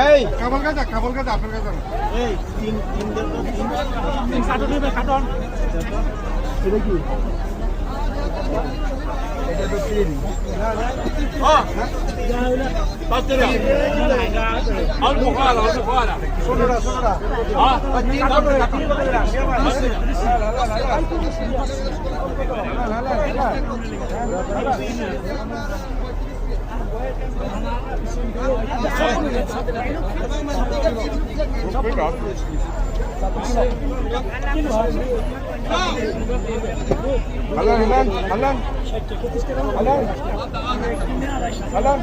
এই কাবল গাজা আপনার কাছে এই তিন কার্টন নেবে কার্টন এটা কি এটা তো তিন হ্যাঁ পাঁচ টাকা আর মুখালা সোনাটা হ্যাঁ তিন কার্টন হালান